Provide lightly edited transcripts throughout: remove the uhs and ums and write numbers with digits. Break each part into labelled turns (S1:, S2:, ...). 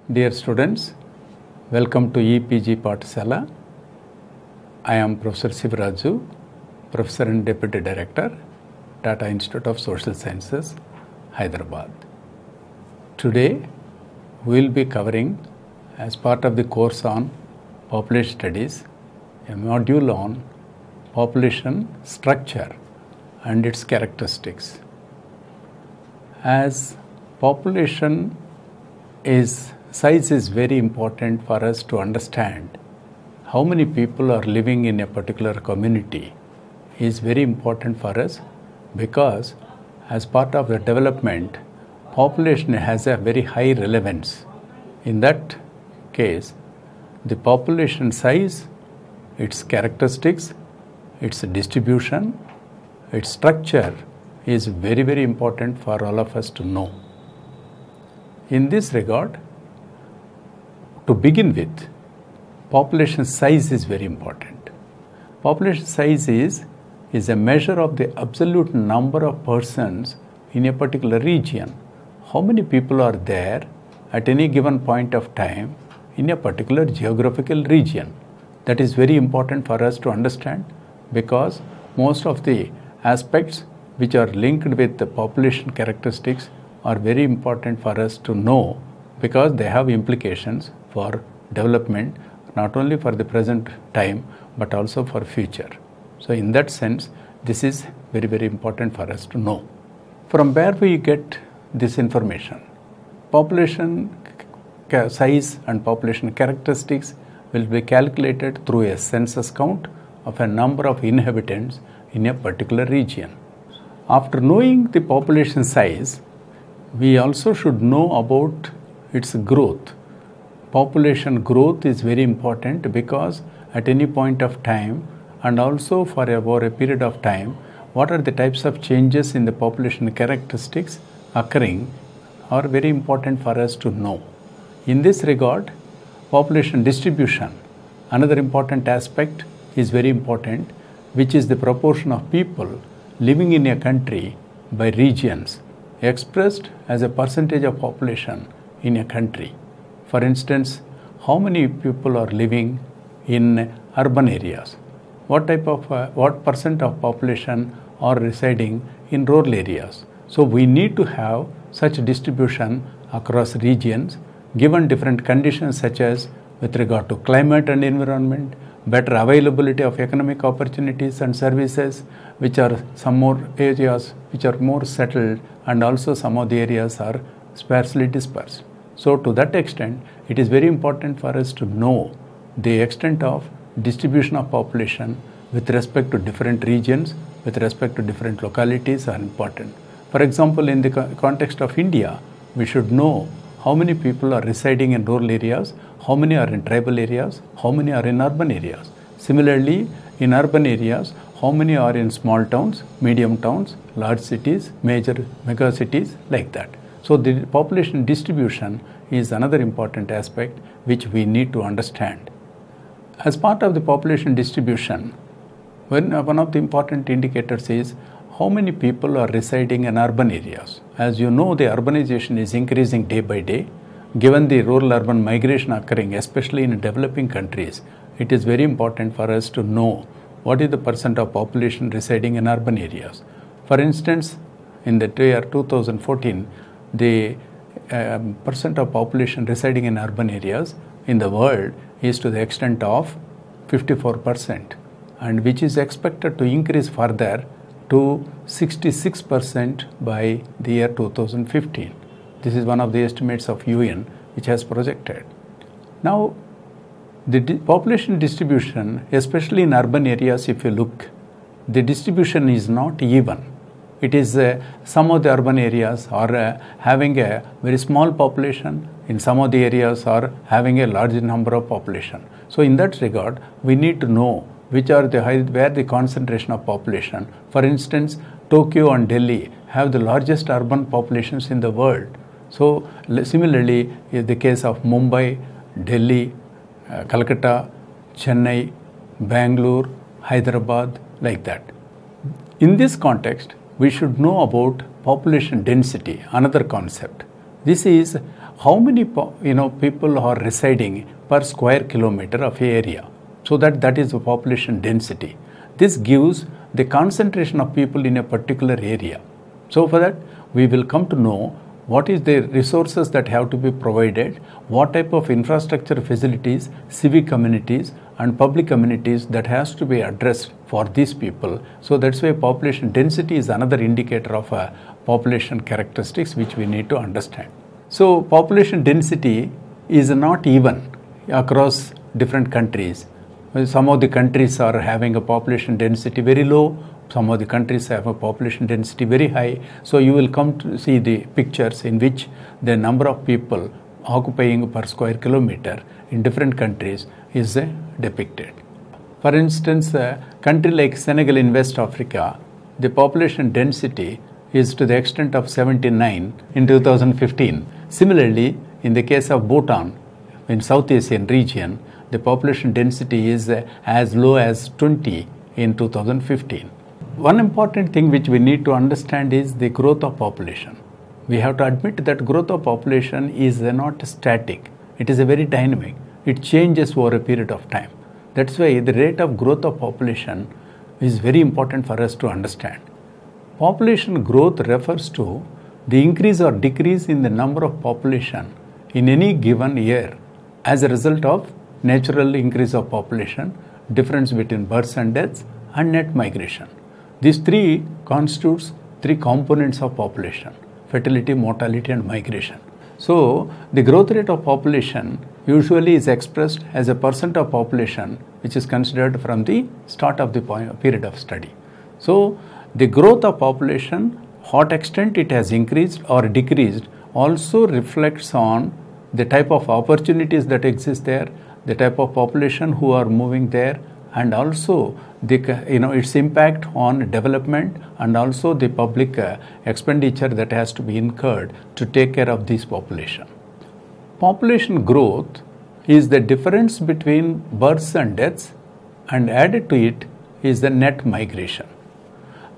S1: Dear students, welcome to EPG Pathshala. I am Professor Sivaraju, Professor and Deputy Director, Tata Institute of Social Sciences, Hyderabad. Today, we will be covering, as part of the course on Population Studies, a module on population structure and its characteristics. As population size is very important for us to understand how many people are living in a particular community is very important for us, because as part of the development, population has a very high relevance. In that case, the population size, its characteristics, its distribution, its structure is very, very important for all of us to know. In this regard, to begin with, population size is very important. Population size is a measure of the absolute number of persons in a particular region. How many people are there at any given point of time in a particular geographical region? That is very important for us to understand, because most of the aspects which are linked with the population characteristics are very important for us to know, because they have implications for development, not only for the present time but also for future. So in that sense, this is very, very important for us to know. From where we get this information? Population size and population characteristics will be calculated through a census count of a number of inhabitants in a particular region. After knowing the population size, we also should know about its growth. Population growth is very important, because at any point of time and also for over a period of time, what are the types of changes in the population characteristics occurring are very important for us to know. In this regard, population distribution, another important aspect, is very important, which is the proportion of people living in a country by regions, expressed as a percentage of population in a country. For instance, how many people are living in urban areas? What percent of population are residing in rural areas? So we need to have such distribution across regions, given different conditions such as with regard to climate and environment, better availability of economic opportunities and services, which are some more areas which are more settled, and also some of the areas are sparsely dispersed. So to that extent, it is very important for us to know the extent of distribution of population with respect to different regions, with respect to different localities are important. For example, in the context of India, we should know how many people are residing in rural areas, how many are in tribal areas, how many are in urban areas. Similarly, in urban areas, how many are in small towns, medium towns, large cities, mega cities, like that. So the population distribution is another important aspect which we need to understand. As part of the population distribution, one of the important indicators is how many people are residing in urban areas. As you know, the urbanization is increasing day by day. Given the rural-urban migration occurring, especially in developing countries, it is very important for us to know what is the percent of population residing in urban areas. For instance, in the year 2014, the percent of population residing in urban areas in the world is to the extent of 54%, and which is expected to increase further to 66% by the year 2015. This is one of the estimates of UN which has projected. Now, the population distribution, especially in urban areas, if you look, the distribution is not even. It is some of the urban areas are having a very small population, in some of the areas are having a large number of population. So in that regard, we need to know which are where the concentration of population. For instance, Tokyo and Delhi have the largest urban populations in the world. So similarly, is the case of Mumbai, Delhi, Calcutta, Chennai, Bangalore, Hyderabad, like that. In this context, we should know about population density, another concept. This is how many people are residing per square kilometer of area. So that is the population density. This gives the concentration of people in a particular area. So for that, we will come to know what is the resources that have to be provided, what type of infrastructure facilities, civic communities and public communities that has to be addressed for these people. So that's why population density is another indicator of population characteristics which we need to understand. So population density is not even across different countries. Some of the countries are having a population density very low, some of the countries have a population density very high. So you will come to see the pictures in which the number of people occupying per square kilometer in different countries is depicted. For instance, a country like Senegal in West Africa, the population density is to the extent of 79 in 2015. Similarly, in the case of Bhutan, in South Asian region, the population density is as low as 20 in 2015. One important thing which we need to understand is the growth of population. We have to admit that growth of population is not static. It is a very dynamic. It changes over a period of time. That's why the rate of growth of population is very important for us to understand. Population growth refers to the increase or decrease in the number of population in any given year as a result of natural increase of population, difference between births and deaths, and net migration. These three constitutes three components of population: fertility, mortality and migration. So the growth rate of population usually is expressed as a percent of population which is considered from the start of the period of study. So the growth of population, what extent it has increased or decreased, also reflects on the type of opportunities that exist there, the type of population who are moving there, and also its impact on development and also the public expenditure that has to be incurred to take care of this population. Population growth is the difference between births and deaths, and added to it is the net migration.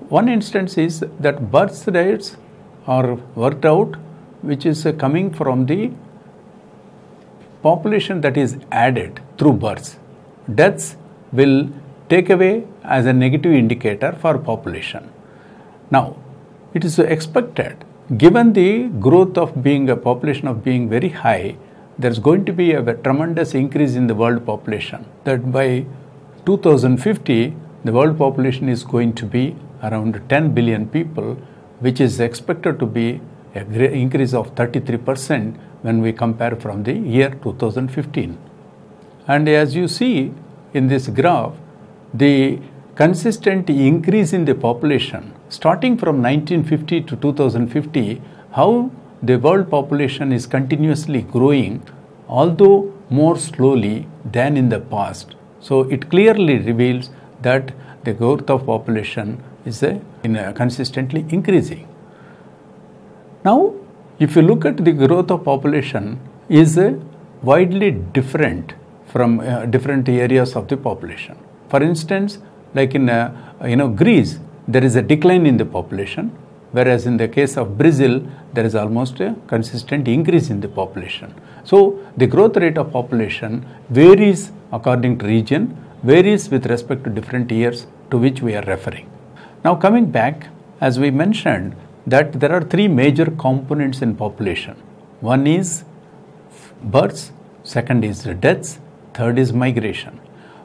S1: One instance is that birth rates are worked out, which is coming from the population that is added through births. Deaths will take away as a negative indicator for population. Now, it is expected, given the growth of being a population of being very high, there is going to be a tremendous increase in the world population. That by 2050, the world population is going to be around 10 billion people, which is expected to be an increase of 33% when we compare from the year 2015. And as you see in this graph, the consistent increase in the population starting from 1950 to 2050, how the world population is continuously growing, although more slowly than in the past. So it clearly reveals that the growth of population is consistently increasing. Now, if you look at the growth of population is widely different from different areas of the population. For instance, like in Greece, there is a decline in the population, whereas in the case of Brazil, there is almost a consistent increase in the population. So the growth rate of population varies according to region, varies with respect to different years to which we are referring. Now coming back, as we mentioned, that there are three major components in population. One is births, second is deaths, third is migration.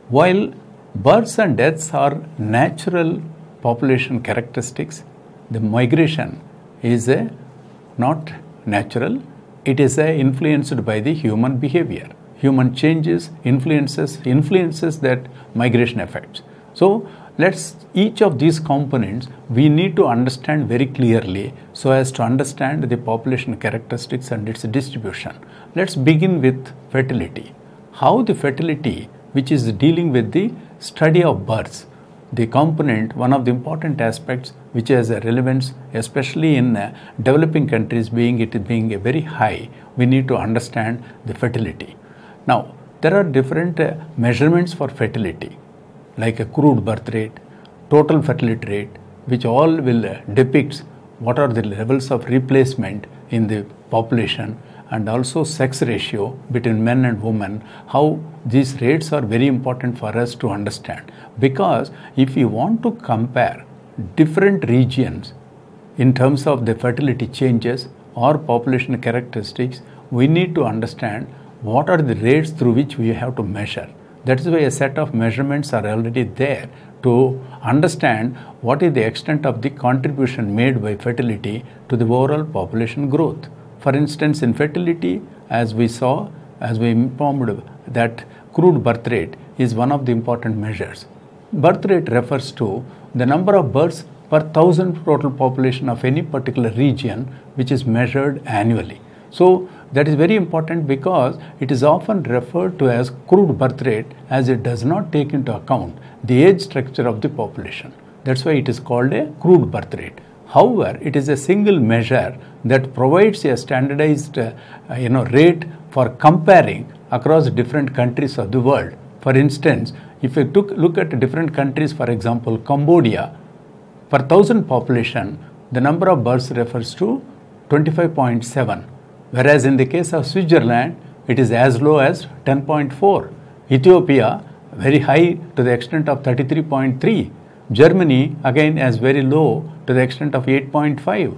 S1: While births and deaths are natural population characteristics, the migration is not natural, it is influenced by the human behavior. Human changes, influences that migration affects. So each of these components we need to understand very clearly so as to understand the population characteristics and its distribution. Let's begin with fertility. How the fertility, which is dealing with the study of births, the component, one of the important aspects which has a relevance, especially in developing countries, being very high, we need to understand the fertility. Now, there are different measurements for fertility, like a crude birth rate, total fertility rate, which all will depict what are the levels of replacement in the population, and also sex ratio between men and women, how these rates are very important for us to understand. Because if you want to compare different regions in terms of the fertility changes or population characteristics, we need to understand what are the rates through which we have to measure. That is why a set of measurements are already there to understand what is the extent of the contribution made by fertility to the overall population growth. For instance, in fertility, as we saw, as we informed, that crude birth rate is one of the important measures. Birth rate refers to the number of births per thousand total population of any particular region, which is measured annually. So that is very important because it is often referred to as crude birth rate, as it does not take into account the age structure of the population. That's why it is called a crude birth rate. However, it is a single measure that provides a standardized rate for comparing across different countries of the world. For instance, if you look at different countries, for example, Cambodia, per thousand population, the number of births refers to 25.7. Whereas in the case of Switzerland, it is as low as 10.4. Ethiopia, very high to the extent of 33.3. Germany, again, as very low to the extent of 8.5.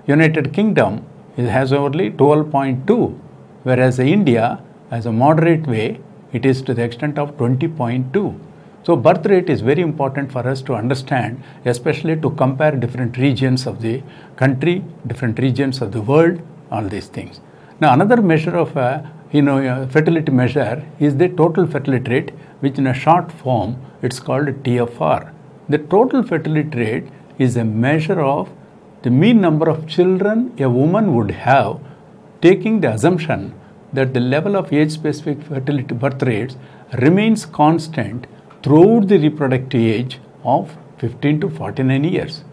S1: United Kingdom, it has only 12.2. Whereas India, as a moderate way, it is to the extent of 20.2. So birth rate is very important for us to understand, especially to compare different regions of the country, different regions of the world, all these things. Now another measure of fertility measure is the total fertility rate, which in a short form it's called TFR. The total fertility rate is a measure of the mean number of children a woman would have, taking the assumption that the level of age-specific fertility birth rates remains constant throughout the reproductive age of 15 to 49 years.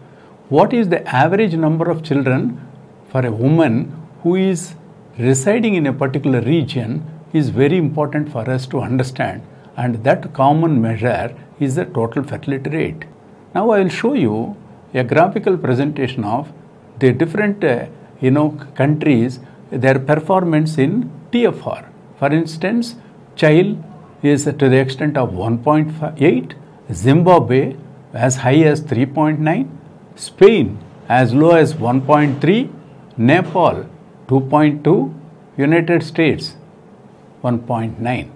S1: What is the average number of children for a woman who is residing in a particular region is very important for us to understand, and that common measure is the total fertility rate. Now I will show you a graphical presentation of the different countries, their performance in TFR. For instance, Chile is to the extent of 1.8, Zimbabwe as high as 3.9, Spain as low as 1.3, Nepal 2.2, United States 1.9.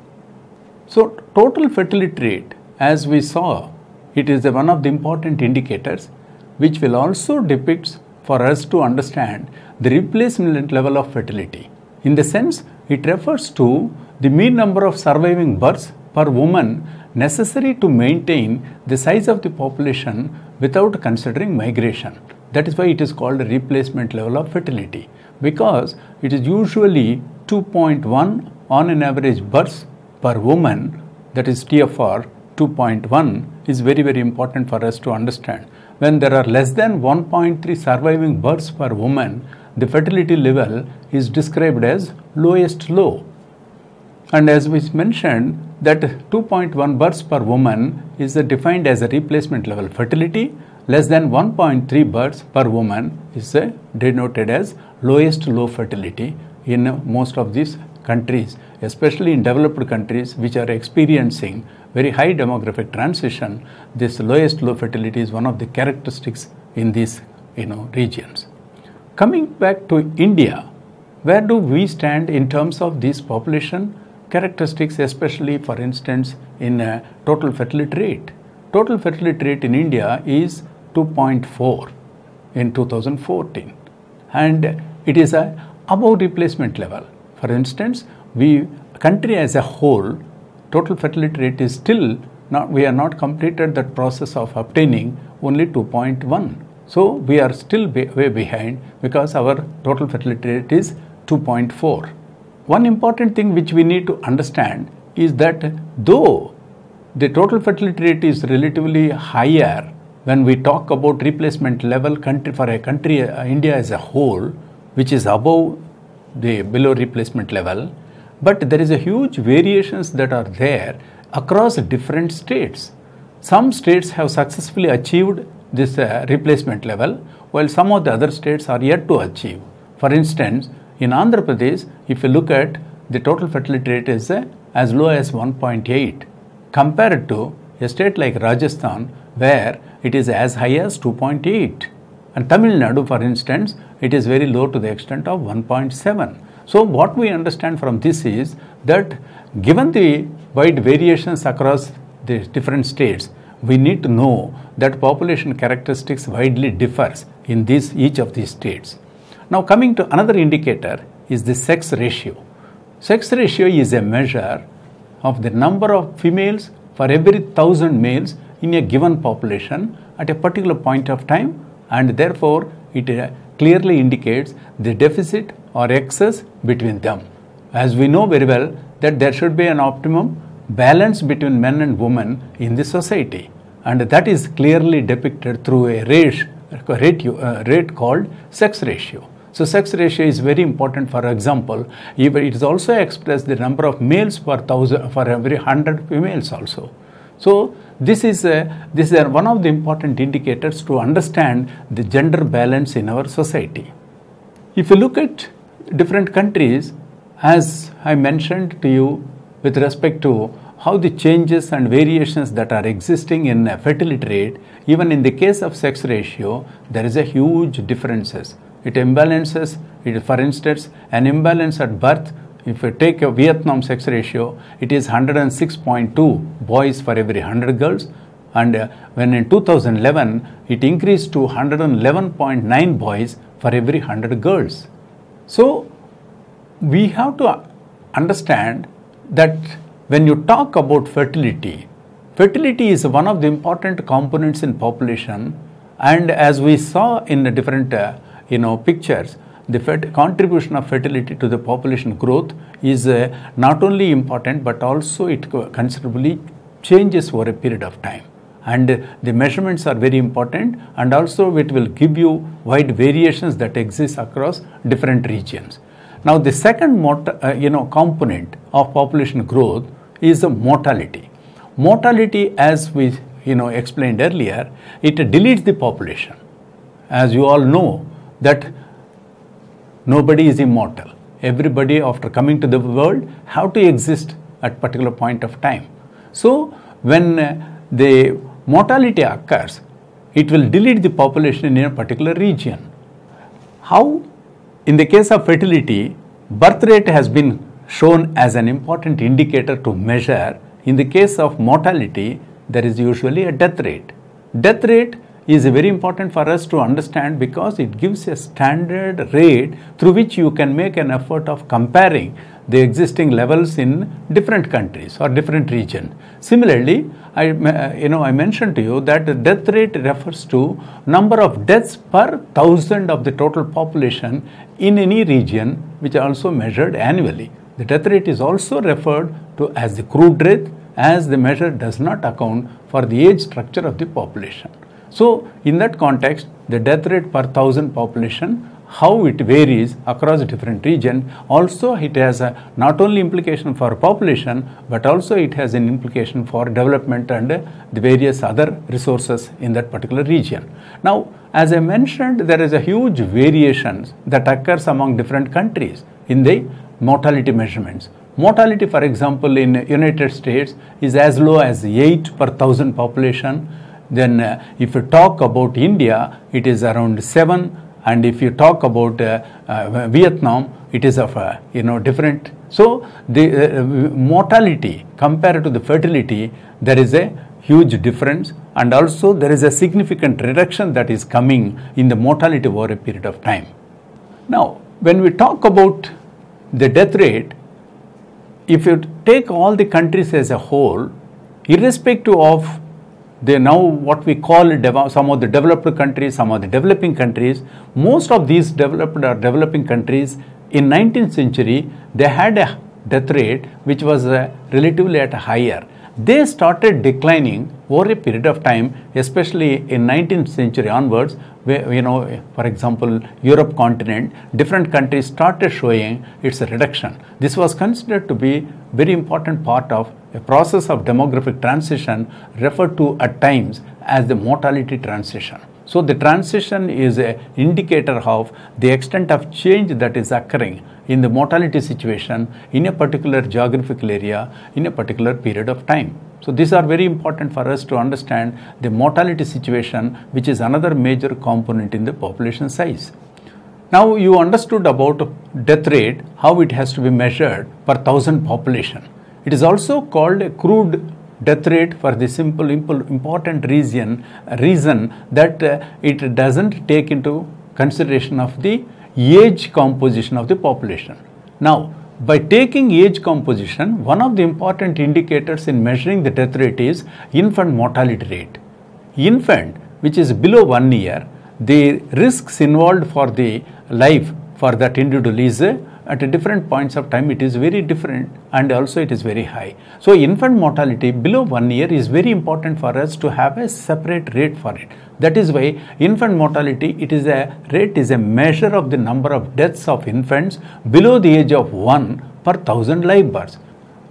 S1: So total fertility rate, as we saw, it is one of the important indicators which will also depict for us to understand the replacement level of fertility. In the sense, it refers to the mean number of surviving births per woman necessary to maintain the size of the population without considering migration. That is why it is called a replacement level of fertility, because it is usually 2.1 on an average births per woman, that is TFR 2.1 is very, very important for us to understand. When there are less than 1.3 surviving births per woman, the fertility level is described as lowest low. And as we mentioned, that 2.1 births per woman is defined as a replacement level fertility. Less than 1.3 births per woman is denoted as lowest low fertility in most of these countries, especially in developed countries which are experiencing very high demographic transition. This lowest low fertility is one of the characteristics in these regions. Coming back to India, where do we stand in terms of these population characteristics, especially for instance in total fertility rate? Total fertility rate in India is 2.4 in 2014, and it is above replacement level. For instance, country as a whole, total fertility rate is still not, we are not completed that process of obtaining only 2.1. So we are still way behind because our total fertility rate is 2.4. One important thing which we need to understand is that though the total fertility rate is relatively higher when we talk about replacement level for a country, India as a whole, which is above the below replacement level, but there is a huge variations that are there across different states. Some states have successfully achieved this replacement level, while some of the other states are yet to achieve. For instance, In Andhra Pradesh, if you look at the total fertility rate is as low as 1.8 compared to a state like Rajasthan where it is as high as 2.8. And Tamil Nadu, for instance, it is very low to the extent of 1.7. So what we understand from this is that given the wide variations across the different states, we need to know that population characteristics widely differs in each of these states. Now coming to another indicator is the sex ratio. Sex ratio is a measure of the number of females for every 1,000 males in a given population at a particular point of time, and therefore it clearly indicates the deficit or excess between them. As we know very well that there should be an optimum balance between men and women in the society, and that is clearly depicted through a rate called sex ratio. So sex ratio is very important. For example, it is also expressed the number of males per 1,000 for every 100 females also. So this is one of the important indicators to understand the gender balance in our society. If you look at different countries, as I mentioned to you with respect to how the changes and variations that are existing in fertility rate, even in the case of sex ratio, there is a huge differences. It imbalances, for instance, an imbalance at birth. If you take a Vietnam sex ratio, it is 106.2 boys for every 100 girls, and when in 2011 it increased to 111.9 boys for every 100 girls. So we have to understand that when you talk about fertility, fertility is one of the important components in population, and as we saw in the different pictures, the contribution of fertility to the population growth is not only important, but also it considerably changes over a period of time. And the measurements are very important, and also it will give you wide variations that exist across different regions. Now the second component of population growth is the mortality. Mortality, as we explained earlier, it deletes the population. As you all know that nobody is immortal. Everybody after coming to the world have to exist at particular point of time. So when the mortality occurs, it will delete the population in a particular region. How? In the case of fertility, birth rate has been shown as an important indicator to measure. In the case of mortality, there is usually a death rate. Death rate is very important for us to understand because it gives a standard rate through which you can make an effort of comparing the existing levels in different countries or different regions. Similarly, I mentioned to you that the death rate refers to number of deaths per 1,000 of the total population in any region, which are also measured annually. The death rate is also referred to as the crude rate, as the measure does not account for the age structure of the population. So in that context, the death rate per 1,000 population, how it varies across different regions, also it has not only implication for population, but also it has an implication for development and the various other resources in that particular region. Now, as I mentioned, there is a huge variations that occurs among different countries in the mortality measurements. Mortality, for example, in United States is as low as 8 per 1,000 population. Then if you talk about India, it is around 7, and if you talk about Vietnam, it is of different. So the mortality compared to the fertility, there is a huge difference, and also there is a significant reduction that is coming in the mortality over a period of time. Now, when we talk about the death rate, if you take all the countries as a whole, irrespective of what we call some of the developed countries, some of the developing countries, most of these developed or developing countries in 19th century, they had a death rate which was relatively at a higher. They started declining over a period of time, especially in 19th century onwards, where, for example, Europe continent, different countries started showing its reduction. This was considered to be very important part of a process of demographic transition referred to at times as the mortality transition. So the transition is an indicator of the extent of change that is occurring in the mortality situation in a particular geographical area in a particular period of time. So these are very important for us to understand the mortality situation, which is another major component in the population size. Now you understood about death rate, how it has to be measured per thousand population. It is also called a crude death rate for the simple important reason that it doesn't take into consideration of the age composition of the population. Now, by taking age composition, one of the important indicators in measuring the death rate is infant mortality rate. Infant, which is below 1 year, the risks involved for the life for that individual is at different points of time it is very different, and also it is very high. So infant mortality below 1 year is very important for us to have a separate rate for it. That is why infant mortality, it is a rate is a measure of the number of deaths of infants below the age of 1 per thousand live births.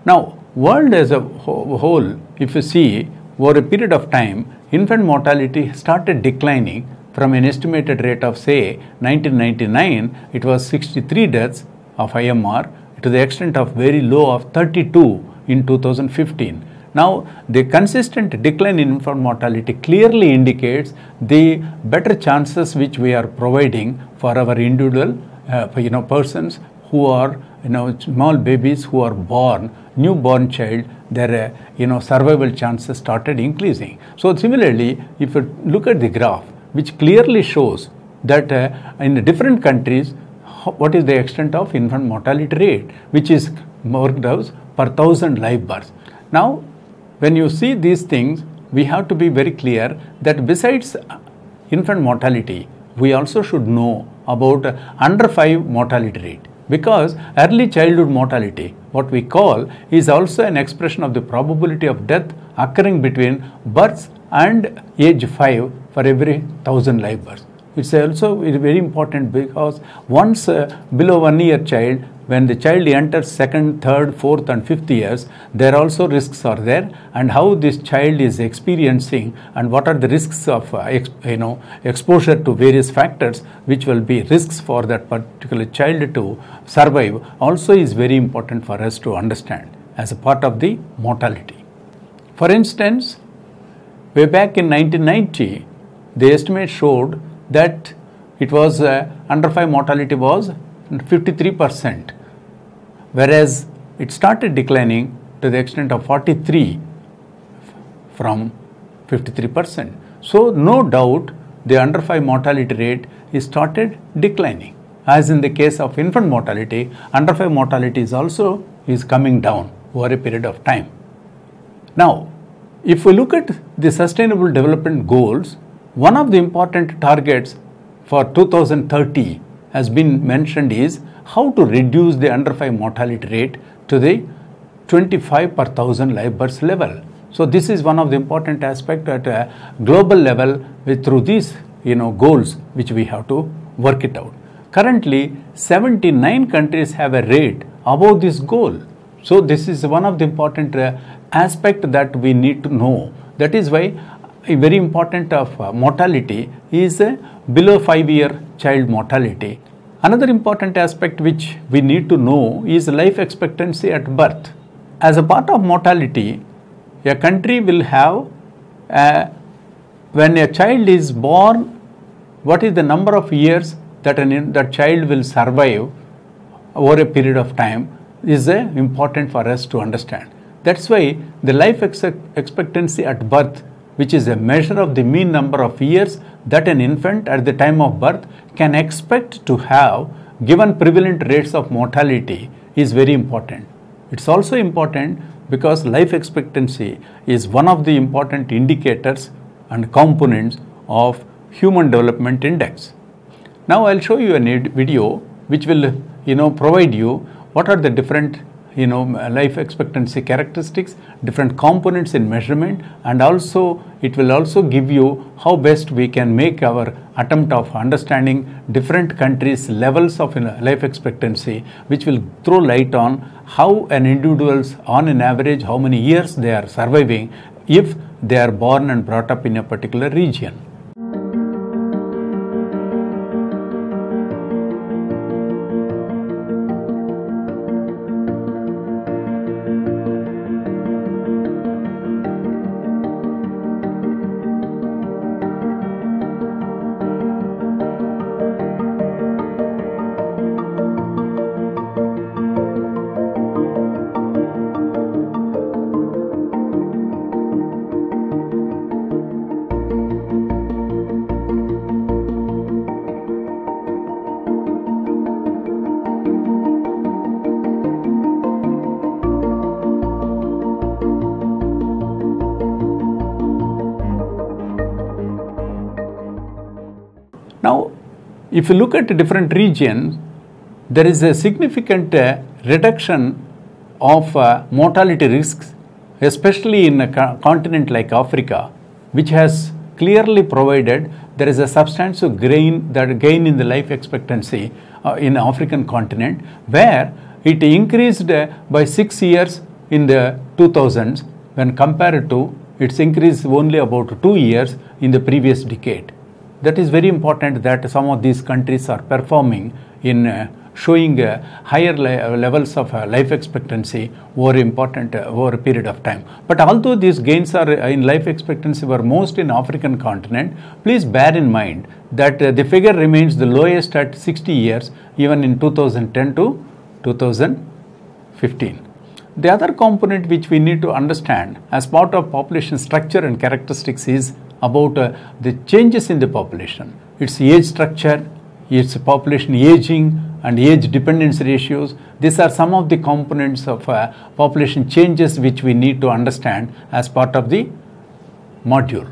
S1: Now, world as a whole, if you see over a period of time, infant mortality started declining from an estimated rate of say 1999, it was 63 deaths of IMR to the extent of very low of 32 in 2015. Now, the consistent decline in infant mortality clearly indicates the better chances which we are providing for our individual persons who are small babies who are born, newborn child, their survival chances started increasing. So similarly, if you look at the graph, which clearly shows that in different countries, what is the extent of infant mortality rate, which is worked out per thousand live births. Now, when you see these things, we have to be very clear that besides infant mortality, we also should know about under 5 mortality rate, because early childhood mortality, what we call, is also an expression of the probability of death occurring between births and age 5 for every 1,000 live births. It's also very important because once below 1 year child, when the child enters second, third, fourth and fifth years, there also risks are there, and how this child is experiencing and what are the risks of exposure to various factors which will be risks for that particular child to survive also is very important for us to understand as a part of the mortality. For instance, way back in 1990, the estimate showed that it was under 5 mortality was 53%, whereas it started declining to the extent of 43 from 53%. So no doubt the under 5 mortality rate is started declining. As in the case of infant mortality, under 5 mortality is coming down over a period of time. Now, if we look at the Sustainable Development Goals, one of the important targets for 2030 has been mentioned is how to reduce the under 5 mortality rate to the 25 per thousand live births level. So this is one of the important aspects at a global level through these goals which we have to work it out. Currently, 79 countries have a rate above this goal. So this is one of the important aspect that we need to know. That is why a very important of mortality is below 5-year child mortality. Another important aspect which we need to know is life expectancy at birth. As a part of mortality, a country will have, when a child is born, what is the number of years that that child will survive over a period of time is important for us to understand. That's why the life expectancy at birth, which is a measure of the mean number of years that an infant at the time of birth can expect to have given prevalent rates of mortality, is very important. It's also important because life expectancy is one of the important indicators and components of Human Development Index. Now I'll show you a video which will provide you what are the different life expectancy characteristics, different components in measurement, and also it will also give you how best we can make our attempt of understanding different countries' levels of life expectancy, which will throw light on how an individual's on an average how many years they are surviving if they are born and brought up in a particular region. Now, if you look at different regions, there is a significant reduction of mortality risks, especially in a continent like Africa, which has clearly provided there is a substantial gain in the life expectancy in the African continent, where it increased by 6 years in the 2000s when compared to its increase only about 2 years in the previous decade. That is very important that some of these countries are performing in showing higher levels of life expectancy over a period of time. But although these gains are in life expectancy were most in African continent, please bear in mind that the figure remains the lowest at 60 years even in 2010 to 2015. The other component which we need to understand as part of population structure and characteristics is about the changes in the population, its age structure, its population aging and age dependence ratios. These are some of the components of population changes which we need to understand as part of the module.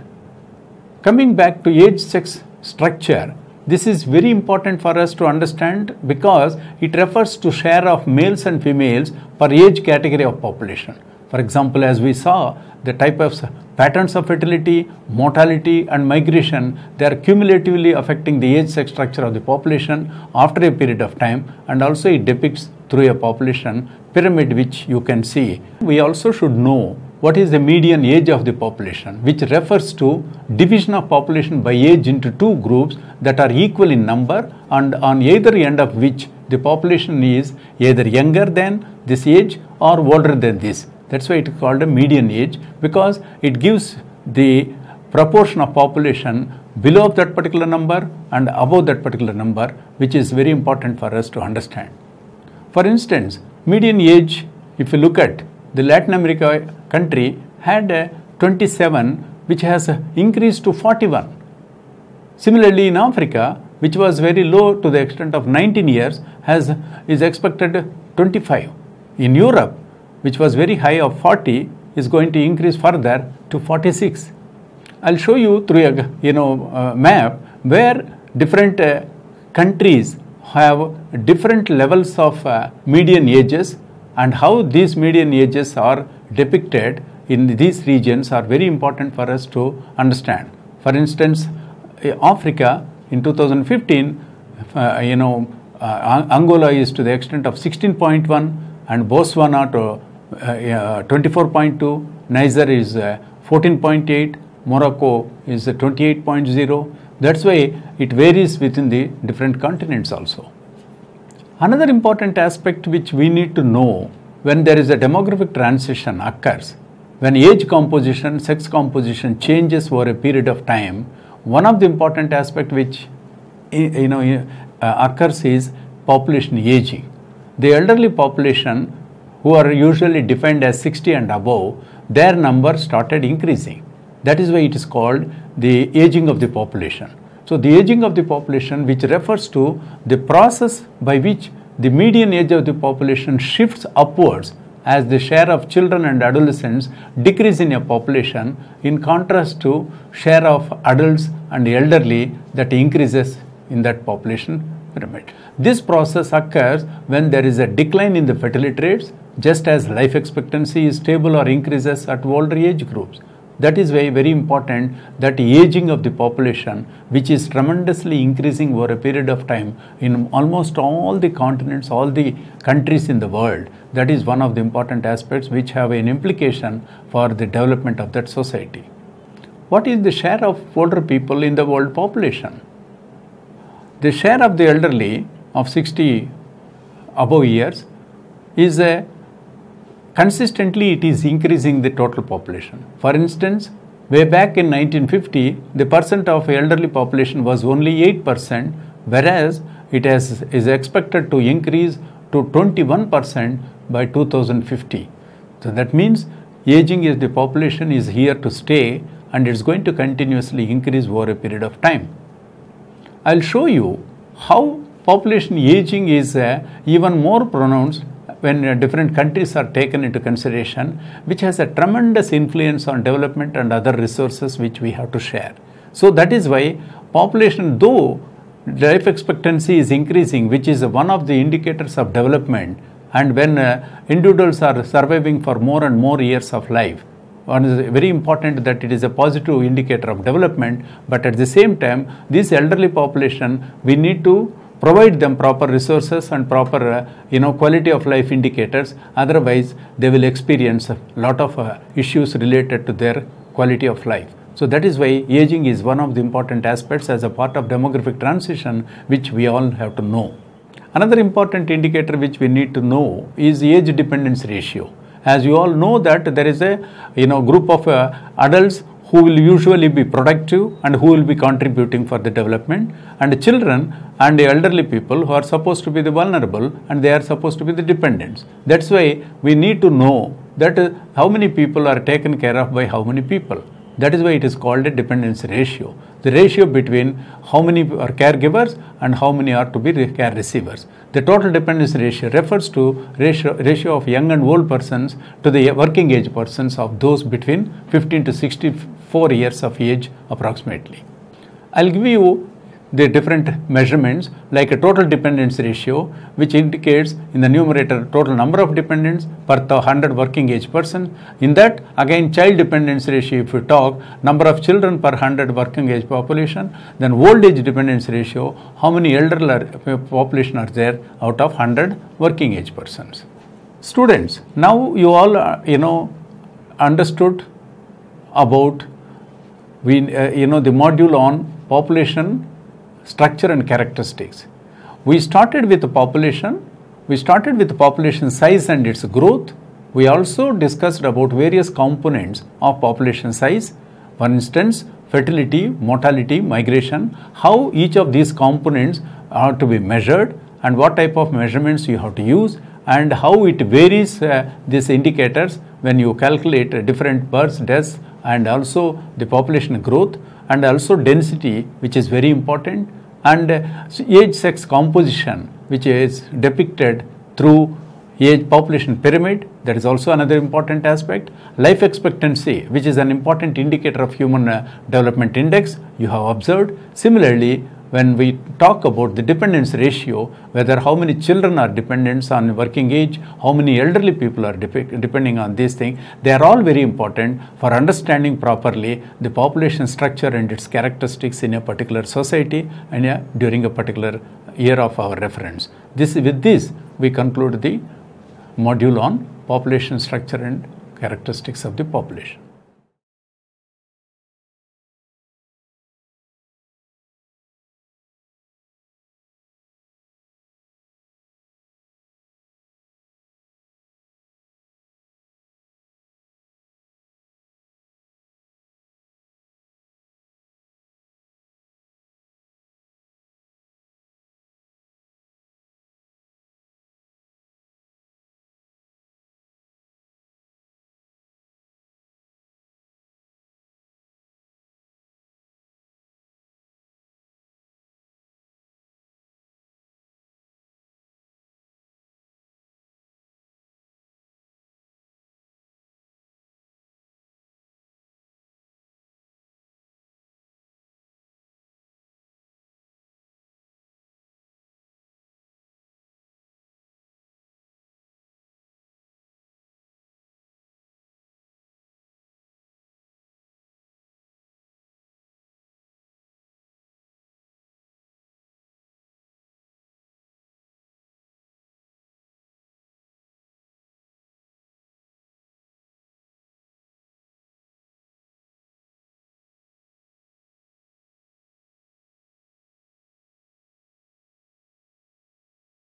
S1: Coming back to age sex structure, this is very important for us to understand because it refers to share of males and females per age category of population. For example, as we saw, the type of patterns of fertility, mortality and migration, they are cumulatively affecting the age sex structure of the population after a period of time, and also it depicts through a population pyramid which you can see. We also should know what is the median age of the population, which refers to division of population by age into two groups that are equal in number and on either end of which the population is either younger than this age or older than this. That's why it is called a median age, because it gives the proportion of population below that particular number and above that particular number, which is very important for us to understand. For instance, median age, if you look at the Latin America country, had 27, which has increased to 41. Similarly, in Africa, which was very low to the extent of 19 years, is expected 25. In Europe, which was very high of 40, is going to increase further to 46. I'll show you through a map where different countries have different levels of median ages, and how these median ages are depicted in these regions are very important for us to understand. For instance, Africa in 2015, Angola is to the extent of 16.1 and Botswana to 24.2, Niger is 14.8, Morocco is 28.0. That's why it varies within the different continents also. Another important aspect which we need to know when there is a demographic transition occurs, when age composition, sex composition changes over a period of time, one of the important aspects which occurs is population aging. The elderly population, who are usually defined as 60 and above, their number started increasing. That is why it is called the aging of the population. So the aging of the population, which refers to the process by which the median age of the population shifts upwards as the share of children and adolescents decrease in a population, in contrast to share of adults and elderly that increases in that population pyramid. This process occurs when there is a decline in the fertility rates, just as life expectancy is stable or increases at older age groups. That is why very important that aging of the population, which is tremendously increasing over a period of time in almost all the continents, all the countries in the world. That is one of the important aspects which have an implication for the development of that society. What is the share of older people in the world population? The share of the elderly of 60 above years is consistently it is increasing the total population. For instance, way back in 1950, the percent of elderly population was only 8%, whereas it is expected to increase to 21% by 2050. So that means aging is the population is here to stay, and it's going to continuously increase over a period of time. I'll show you how population aging is even more pronounced when different countries are taken into consideration, which has a tremendous influence on development and other resources which we have to share. So that is why population, though life expectancy is increasing, which is one of the indicators of development, and when individuals are surviving for more and more years of life, one is very important that it is a positive indicator of development. But at the same time, this elderly population, we need to provide them proper resources and proper quality of life indicators. Otherwise, they will experience a lot of issues related to their quality of life. So that is why aging is one of the important aspects as a part of demographic transition, which we all have to know. Another important indicator which we need to know is age dependence ratio. As you all know that there is a group of adults who will usually be productive and who will be contributing for the development, and children and the elderly people who are supposed to be the vulnerable and they are supposed to be the dependents. That's why we need to know that how many people are taken care of by how many people. That is why it is called a dependency ratio. The ratio between how many are caregivers and how many are to be care receivers. The total dependency ratio refers to ratio of young and old persons to the working age persons of those between 15 to 64 years of age approximately. I'll give you the different measurements like a total dependence ratio, which indicates in the numerator total number of dependents per 100 working age person. In that, again, child dependence ratio, if we talk number of children per 100 working age population, then old age dependence ratio, how many elderly population are there out of 100 working age persons. Students, now you all understood about the module on population structure and characteristics. We started with the population. We started with the population size and its growth. We also discussed about various components of population size. For instance, fertility, mortality, migration, how each of these components are to be measured and what type of measurements you have to use, and how it varies these indicators when you calculate different births, deaths, and also the population growth, and also density, which is very important, and age sex composition, which is depicted through age population pyramid. That is also another important aspect. Life expectancy, which is an important indicator of human development index, you have observed. Similarly, when we talk about the dependence ratio, whether how many children are dependents on working age, how many elderly people are depending on these things, they are all very important for understanding properly the population structure and its characteristics in a particular society and during a particular year of our reference. With this, we conclude the module on population structure and characteristics of the population.